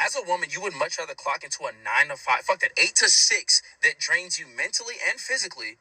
As a woman, you would much rather clock into a 9 to 5, fuck that, 8 to 6 that drains you mentally and physically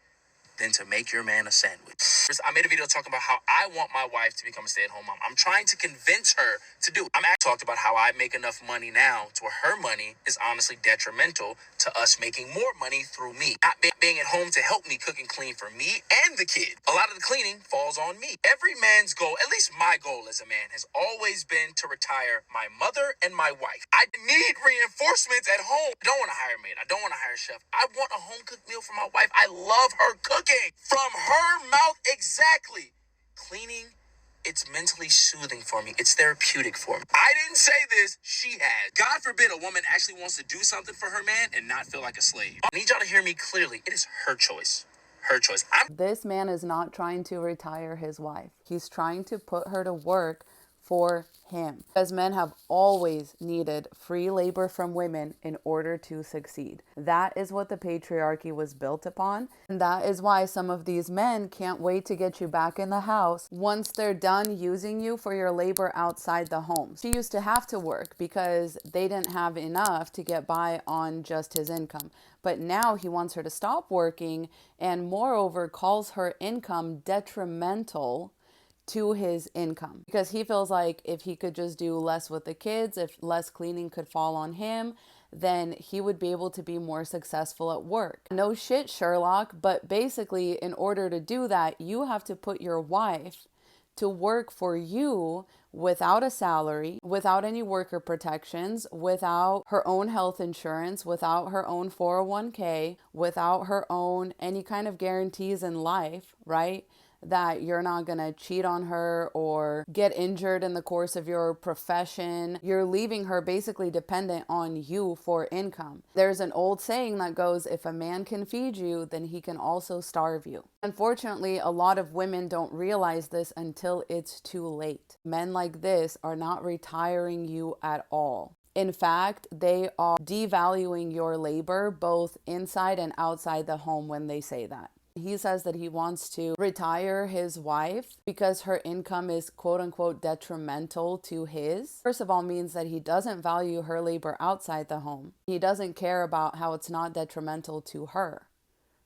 than to make your man a sandwich. I made a video talking about how I want my wife to become a stay-at-home mom. I'm trying to convince her to do it. I'm actually talked about how I make enough money now to where her money is honestly detrimental to us making more money through me. Not being at home to help me cook and clean for me and the kid. A lot of the cleaning falls on me. Every man's goal, at least my goal as a man, has always been to retire my mother and my wife. I need reinforcements at home. I don't want to hire a maid. I don't want to hire a chef. I want a home-cooked meal for my wife. I love her cooking. From her mouth, exactly. Cleaning, it's mentally soothing for me. It's therapeutic for me. I didn't say this. She has. God forbid a woman actually wants to do something for her man and not feel like a slave. I need y'all to hear me clearly. It is her choice. Her choice. This man is not trying to retire his wife. He's trying to put her to work for him. As men have always needed free labor from women in order to succeed. That is what the patriarchy was built upon. And that is why some of these men can't wait to get you back in the house once they're done using you for your labor outside the home. She used to have to work because they didn't have enough to get by on just his income. But now he wants her to stop working and moreover calls her income detrimental to his income because he feels like if he could just do less with the kids, if less cleaning could fall on him, then he would be able to be more successful at work. No shit, Sherlock, but basically in order to do that, you have to put your wife to work for you without a salary, without any worker protections, without her own health insurance, without her own 401k, without her own any kind of guarantees in life, right? That you're not going to cheat on her or get injured in the course of your profession. You're leaving her basically dependent on you for income. There's an old saying that goes, if a man can feed you, then he can also starve you. Unfortunately, a lot of women don't realize this until it's too late. Men like this are not retiring you at all. In fact, they are devaluing your labor both inside and outside the home when they say that. He says that he wants to retire his wife because her income is quote unquote detrimental to his. First of all, means that he doesn't value her labor outside the home. He doesn't care about how it's not detrimental to her,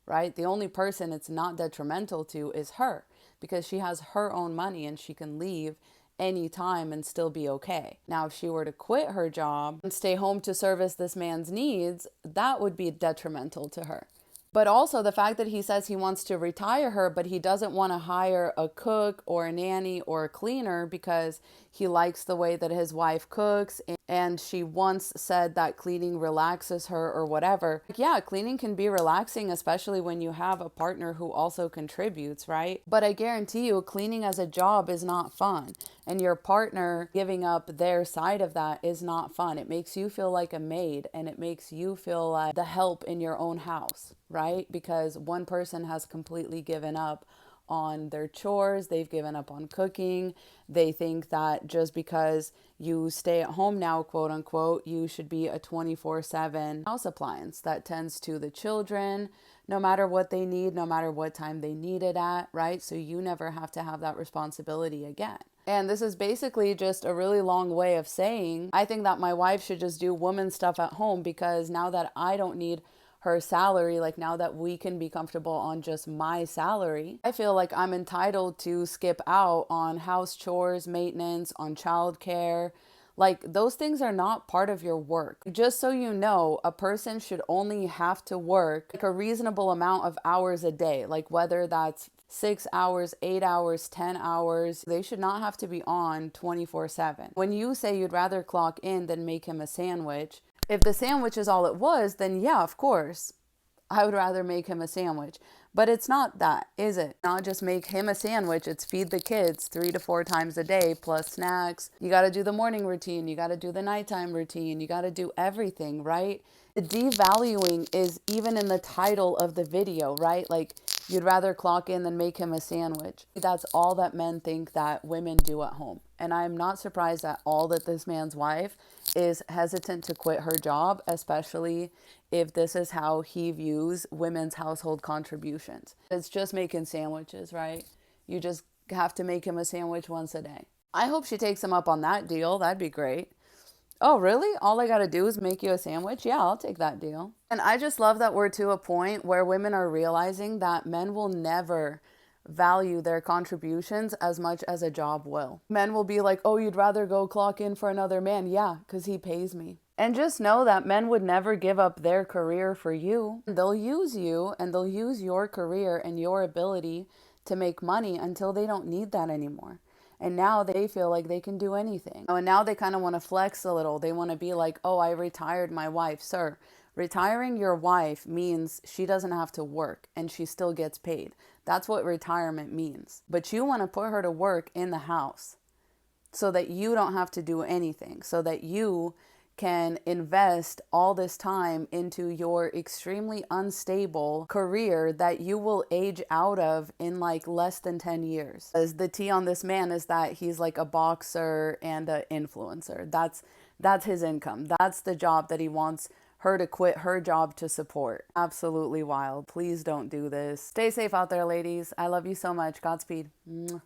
right? The only person it's not detrimental to is her because she has her own money and she can leave anytime and still be okay. Now, if she were to quit her job and stay home to service this man's needs, that would be detrimental to her. But also the fact that he says he wants to retire her, but he doesn't want to hire a cook or a nanny or a cleaner because he likes the way that his wife cooks and she once said that cleaning relaxes her or whatever. Yeah, cleaning can be relaxing, especially when you have a partner who also contributes, right? But I guarantee you, cleaning as a job is not fun. And your partner giving up their side of that is not fun. It makes you feel like a maid and it makes you feel like the help in your own house, right? Because one person has completely given up on their chores, they've given up on cooking. They think that just because you stay at home now, quote unquote, you should be a 24/7 house appliance that tends to the children, no matter what they need, no matter what time they need it at, right? So you never have to have that responsibility again. And this is basically just a really long way of saying, I think that my wife should just do woman stuff at home because now that I don't need her salary, like now that we can be comfortable on just my salary, I feel like I'm entitled to skip out on house chores, maintenance, on childcare. Like those things are not part of your work. Just so you know, a person should only have to work like a reasonable amount of hours a day, like whether that's 6 hours, 8 hours, 10 hours. They should not have to be on 24/7. When you say you'd rather clock in than make him a sandwich, if the sandwich is all it was, then yeah, of course, I would rather make him a sandwich. But it's not that, is it? Not just make him a sandwich, it's feed the kids 3 to 4 times a day plus snacks. You got to do the morning routine, you got to do the nighttime routine, you got to do everything, right? The devaluing is even in the title of the video, right? Like you'd rather clock in than make him a sandwich. That's all that men think that women do at home. And I'm not surprised at all that this man's wife is hesitant to quit her job, especially if this is how he views women's household contributions. It's just making sandwiches, right? You just have to make him a sandwich once a day. I hope she takes him up on that deal. That'd be great. Oh, really? All I gotta do is make you a sandwich? Yeah, I'll take that deal. And I just love that we're to a point where women are realizing that men will never value their contributions as much as a job will. Men will be like, oh, you'd rather go clock in for another man? Yeah, because he pays me. And just know that men would never give up their career for you. They'll use you and they'll use your career and your ability to make money until they don't need that anymore. And now they feel like they can do anything. Oh, and now they kind of want to flex a little. They want to be like, oh, I retired my wife. Sir, retiring your wife means she doesn't have to work and she still gets paid. That's what retirement means. But you want to put her to work in the house so that you don't have to do anything, so that you can invest all this time into your extremely unstable career that you will age out of in like less than 10 years. As the tea on this man is that he's like a boxer and an influencer. That's his income. That's the job that he wants her to quit her job to support. Absolutely wild. Please don't do this. Stay safe out there, ladies. I love you so much. Godspeed. Mwah.